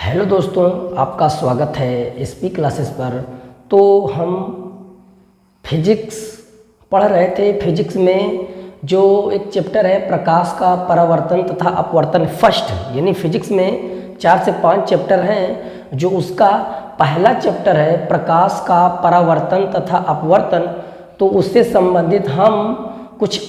Hello दोस्तों, आपका स्वागत है एसपी क्लासेस पर। तो हम फिजिक्स पढ़ रहे थे। फिजिक्स में जो एक चैप्टर है प्रकाश का परावर्तन तथा अपवर्तन फर्स्ट, यानी फिजिक्स में 4 से 5 चैप्टर हैं। जो उसका पहला चैप्टर है प्रकाश का परावर्तन तथा अपवर्तन, तो उससे संबंधित हम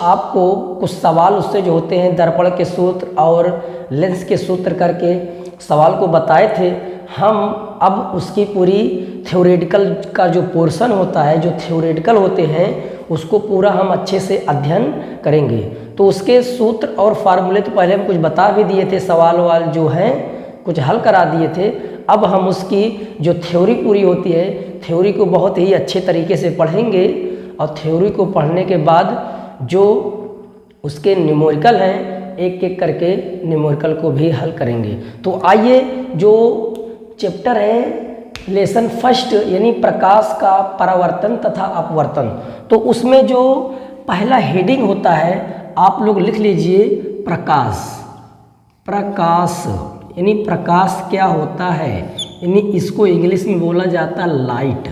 आपको कुछ सवाल उससे जो होते हैं दर्पण के सूत्र और लेंस के सूत्र करके सवाल को बताए थे। हम अब उसकी पूरी थ्योरेटिकल का जो पोर्शन होता है, जो थ्योरेटिकल होते हैं, उसको पूरा हम अच्छे से अध्ययन करेंगे। तो उसके सूत्र और फार्मूले तो पहले हम कुछ बता भी दिए थे, सवाल वाल जो हैं कुछ हल करा दिए थे। अब हम उसकी जो थ्योरी पूरी होती है, थ्योरी को बहुत ही अच्छे तरीके से पढ़ेंगे और थ्योरी को पढ़ने के बाद जो उसके न्यूमेरिकल हैं, एक एक करके न्यूमेरिकल को भी हल करेंगे। तो आइए, जो चैप्टर है लेसन फर्स्ट यानी प्रकाश का परावर्तन तथा अपवर्तन, तो उसमें जो पहला हेडिंग होता है आप लोग लिख लीजिए प्रकाश। प्रकाश यानी प्रकाश क्या होता है, यानी इसको इंग्लिश में बोला जाता है लाइट।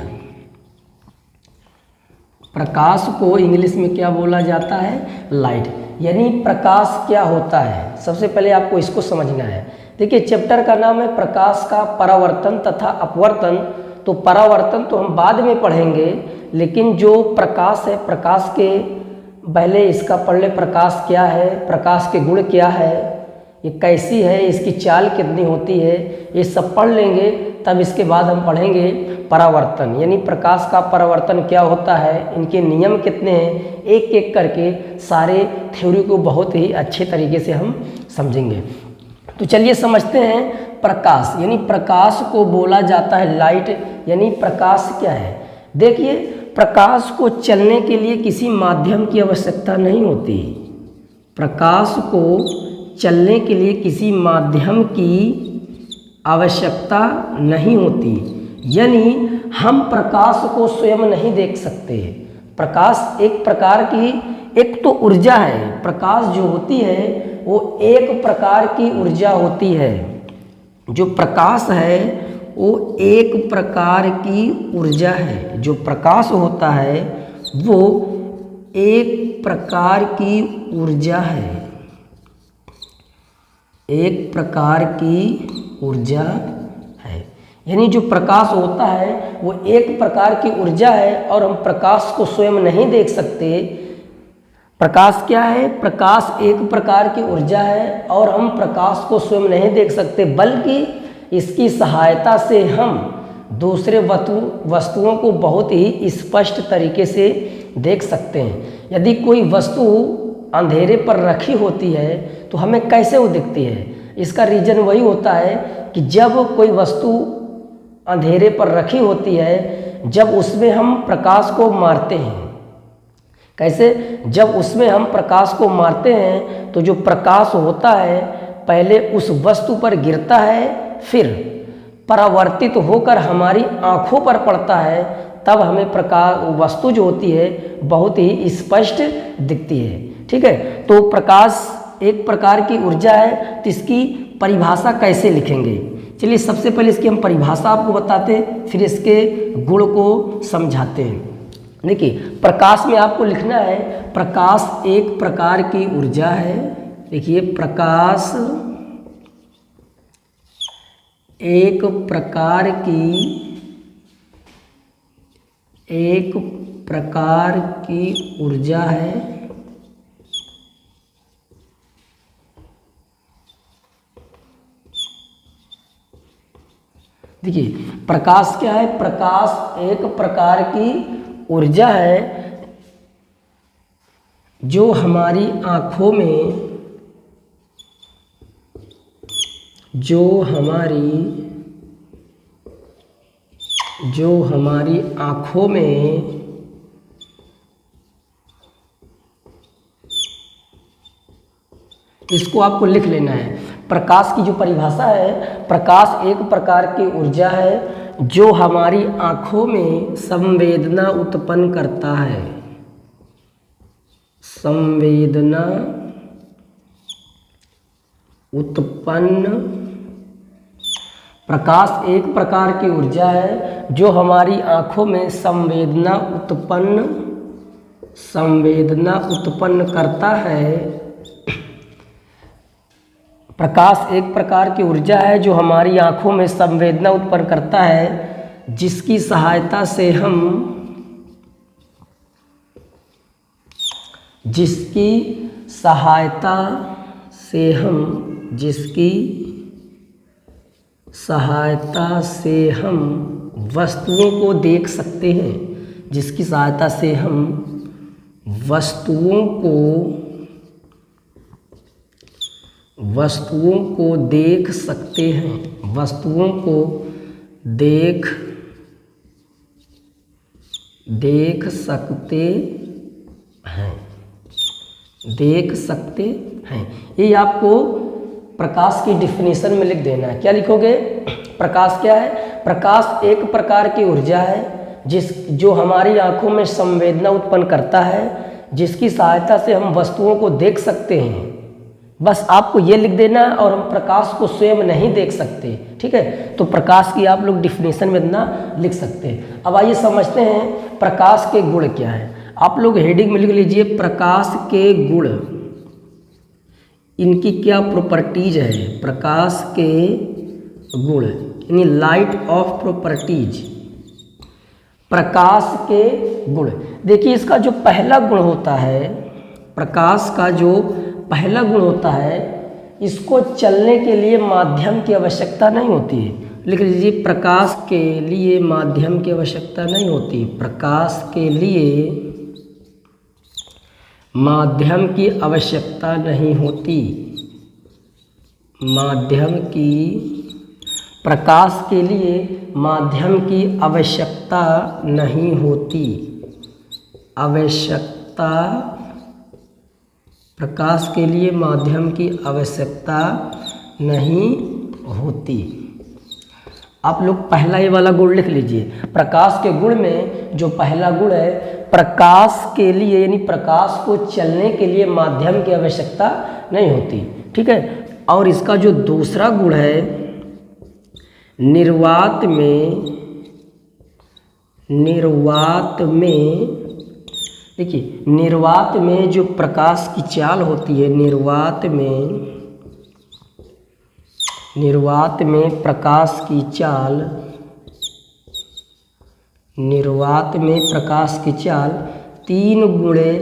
प्रकाश को इंग्लिश में क्या बोला जाता है, लाइट। यानी प्रकाश क्या होता है, सबसे पहले आपको इसको समझना है। देखिए, चैप्टर का नाम है प्रकाश का परावर्तन तथा अपवर्तन। तो परावर्तन तो हम बाद में पढ़ेंगे, लेकिन जो प्रकाश है, प्रकाश के पहले इसका पढ़ ले। प्रकाश क्या है, प्रकाश के गुण क्या है, ये कैसी है, इसकी चाल कितनी होती है, ये सब पढ़ लेंगे। तब इसके बाद हम पढ़ेंगे परावर्तन, यानी प्रकाश का परावर्तन क्या होता है, इनके नियम कितने हैं, एक एक करके सारे थ्योरी को बहुत ही अच्छे तरीके से हम समझेंगे। तो चलिए समझते हैं। प्रकाश यानी प्रकाश को बोला जाता है लाइट, यानी प्रकाश क्या है। देखिए, प्रकाश को चलने के लिए किसी माध्यम की आवश्यकता नहीं होती। प्रकाश को चलने के लिए किसी माध्यम की आवश्यकता नहीं होती, यानी हम प्रकाश को स्वयं नहीं देख सकते। प्रकाश एक प्रकार की, एक तो ऊर्जा है। प्रकाश जो होती है वो एक प्रकार की ऊर्जा होती है। जो प्रकाश है वो एक प्रकार की ऊर्जा है। जो प्रकाश होता है वो एक प्रकार की ऊर्जा है, एक प्रकार की ऊर्जा है। यानी जो प्रकाश होता है वो एक प्रकार की ऊर्जा है और हम प्रकाश को स्वयं नहीं देख सकते। प्रकाश क्या है, प्रकाश एक प्रकार की ऊर्जा है और हम प्रकाश को स्वयं नहीं देख सकते, बल्कि इसकी सहायता से हम दूसरे वस्तुओं को बहुत ही स्पष्ट तरीके से देख सकते हैं। यदि कोई वस्तु अंधेरे पर रखी होती है तो हमें कैसे वो दिखती है, इसका रीज़न वही होता है कि जब कोई वस्तु अंधेरे पर रखी होती है, जब उसमें हम प्रकाश को मारते हैं, कैसे, जब उसमें हम प्रकाश को मारते हैं तो जो प्रकाश होता है पहले उस वस्तु पर गिरता है, फिर परावर्तित होकर हमारी आँखों पर पड़ता है, तब हमें प्रकाश वस्तु जो होती है बहुत ही स्पष्ट दिखती है। ठीक है, तो प्रकाश एक प्रकार की ऊर्जा है। तो इसकी परिभाषा कैसे लिखेंगे, चलिए सबसे पहले इसकी हम परिभाषा आपको बताते हैं, फिर इसके गुण को समझाते हैं। देखिए, प्रकाश में आपको लिखना है प्रकाश एक प्रकार की ऊर्जा है। देखिए, प्रकाश एक प्रकार की ऊर्जा है। देखिए, प्रकाश क्या है, प्रकाश एक प्रकार की ऊर्जा है जो हमारी आँखों में, आँखों में इसको आपको लिख लेना है। प्रकाश की जो परिभाषा है, प्रकाश एक प्रकार की ऊर्जा है जो हमारी आँखों में संवेदना उत्पन्न करता है। संवेदना उत्पन्न प्रकाश एक प्रकार की ऊर्जा है जो हमारी आँखों में संवेदना उत्पन्न करता है। प्रकाश एक प्रकार की ऊर्जा है जो हमारी आँखों में संवेदना उत्पन्न करता है, जिसकी सहायता से हम वस्तुओं को देख सकते हैं। जिसकी सहायता से हम वस्तुओं को देख सकते हैं। वस्तुओं को देख सकते हैं। ये आपको प्रकाश की डिफिनीशन में लिख देना है। क्या लिखोगे? प्रकाश क्या है? प्रकाश एक प्रकार की ऊर्जा है जो हमारी आँखों में संवेदना उत्पन्न करता है, जिसकी सहायता से हम वस्तुओं को देख सकते हैं। बस आपको ये लिख देना है, और हम प्रकाश को स्वयं नहीं देख सकते। ठीक है, तो प्रकाश की आप लोग डिफिनीशन में इतना लिख सकते हैं। अब आइए समझते हैं प्रकाश के गुण क्या है। आप लोग हेडिंग में लिख लीजिए प्रकाश के गुण, इनकी क्या प्रॉपर्टीज है। प्रकाश के गुण यानी लाइट ऑफ प्रॉपर्टीज। प्रकाश के गुण, देखिए इसका जो पहला गुण होता है, प्रकाश का जो पहला गुण होता है, इसको चलने के लिए माध्यम की आवश्यकता नहीं होती है। लिख लीजिए प्रकाश के लिए माध्यम की आवश्यकता नहीं होती। प्रकाश के लिए माध्यम की आवश्यकता नहीं होती। प्रकाश के लिए माध्यम की आवश्यकता नहीं होती। प्रकाश के लिए माध्यम की आवश्यकता नहीं होती। आप लोग पहला ये वाला गुण लिख लीजिए। प्रकाश के गुण में जो पहला गुण है, प्रकाश के लिए यानी प्रकाश को चलने के लिए माध्यम की आवश्यकता नहीं होती। ठीक है, और इसका जो दूसरा गुण है, निर्वात में देखिए, निर्वात में जो प्रकाश की चाल होती है, निर्वात में प्रकाश की चाल 3 गुणे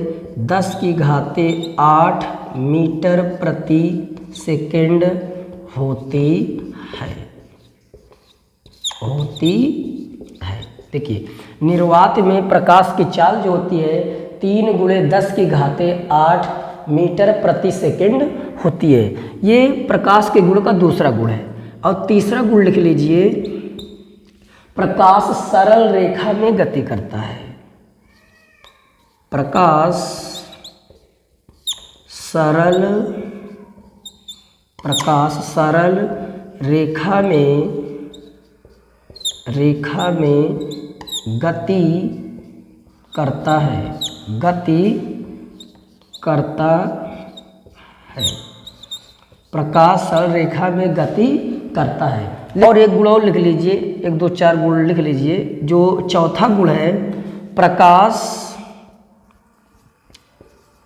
10⁸ मीटर प्रति सेकेंड होती है। देखिए, निर्वात में प्रकाश की चाल जो होती है 3 गुणे 10⁸ मीटर प्रति सेकेंड होती है। ये प्रकाश के गुण का दूसरा गुण है। और तीसरा गुण लिख लीजिए, प्रकाश सरल रेखा में गति करता है। प्रकाश सरल रेखा में गति करता है। प्रकाश सरल रेखा में गति करता है। और एक गुण और लिख लीजिए, 1 2 4 गुण लिख लीजिए। जो चौथा गुण है,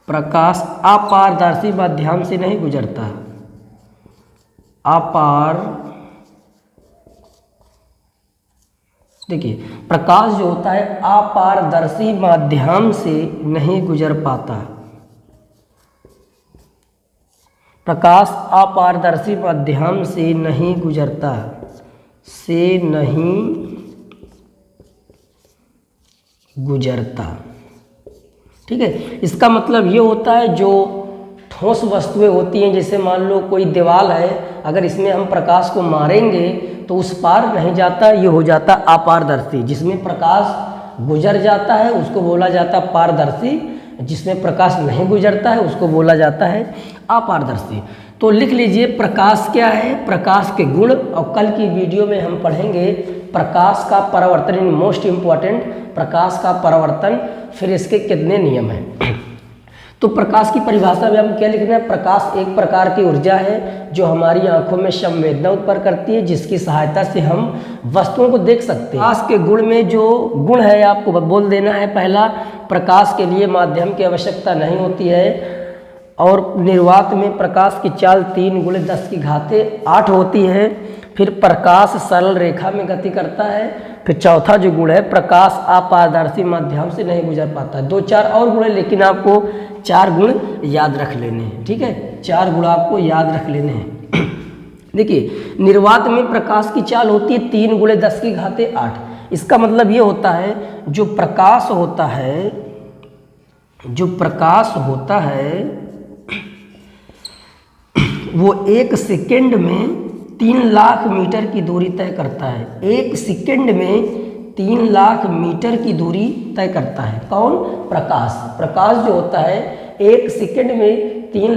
प्रकाश अपारदर्शी माध्यम से नहीं गुजरता। देखिए, प्रकाश जो होता है अपारदर्शी माध्यम से नहीं गुजर पाता। प्रकाश अपारदर्शी माध्यम से नहीं गुजरता। ठीक है, इसका मतलब ये होता है जो ठोस वस्तुएं होती हैं, जैसे मान लो कोई दीवार है, अगर इसमें हम प्रकाश को मारेंगे तो उस पार नहीं जाता, ये हो जाता अपारदर्शी। जिसमें प्रकाश गुजर जाता है उसको बोला जाता है पारदर्शी, जिसमें प्रकाश नहीं गुजरता है उसको बोला जाता है अपारदर्शी। तो लिख लीजिए प्रकाश क्या है, प्रकाश के गुण। और कल की वीडियो में हम पढ़ेंगे प्रकाश का परावर्तन, मोस्ट इम्पॉर्टेंट प्रकाश का परावर्तन, फिर इसके कितने नियम हैं। तो प्रकाश की परिभाषा में हम क्या लिखना है? प्रकाश एक प्रकार की ऊर्जा है जो हमारी आंखों में संवेदना उत्पन्न करती है, जिसकी सहायता से हम वस्तुओं को देख सकते हैं। प्रकाश के गुण में जो गुण है आपको बोल देना है। पहला, प्रकाश के लिए माध्यम की आवश्यकता नहीं होती है और निर्वात में प्रकाश की चाल 3 × 10⁸ होती है। फिर प्रकाश सरल रेखा में गति करता है। फिर चौथा जो गुण है, प्रकाश अपारदर्शी माध्यम से नहीं गुजर पाता है। 2-4 और गुण है, लेकिन आपको 4 गुण याद रख लेने हैं, ठीक है? 4 गुण आपको याद रख लेने हैं। देखिए, निर्वात में प्रकाश की चाल होती है 3 × 10⁸। इसका मतलब ये होता है जो प्रकाश होता है वो 1 सेकेंड में 3 लाख मीटर की दूरी तय करता है। 1 सेकेंड में 3 लाख मीटर की दूरी तय करता है। कौन? प्रकाश। प्रकाश जो होता है 1 सेकेंड में 3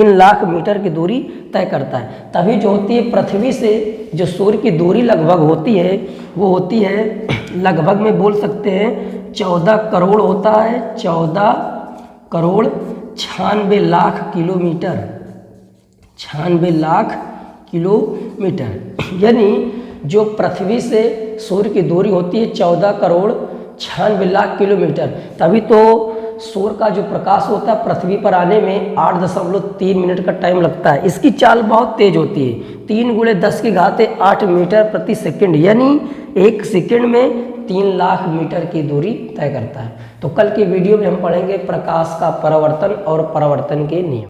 लाख मीटर की दूरी तय करता है। तभी जो होती है पृथ्वी से जो सूर्य की दूरी लगभग होती है वो होती है लगभग में बोल सकते हैं 14 करोड़ होता है। 14 करोड़ 96 लाख किलोमीटर। 96 लाख किलोमीटर, यानी जो पृथ्वी से सूर्य की दूरी होती है 14 करोड़ 96 लाख किलोमीटर। तभी तो सूर्य का जो प्रकाश होता है पृथ्वी पर आने में 8.3 मिनट का टाइम लगता है। इसकी चाल बहुत तेज होती है, 3 × 10⁸ मीटर प्रति सेकंड, यानी 1 सेकंड में 3 लाख मीटर की दूरी तय करता है। तो कल के वीडियो में हम पढ़ेंगे प्रकाश का परावर्तन और परावर्तन के नियम।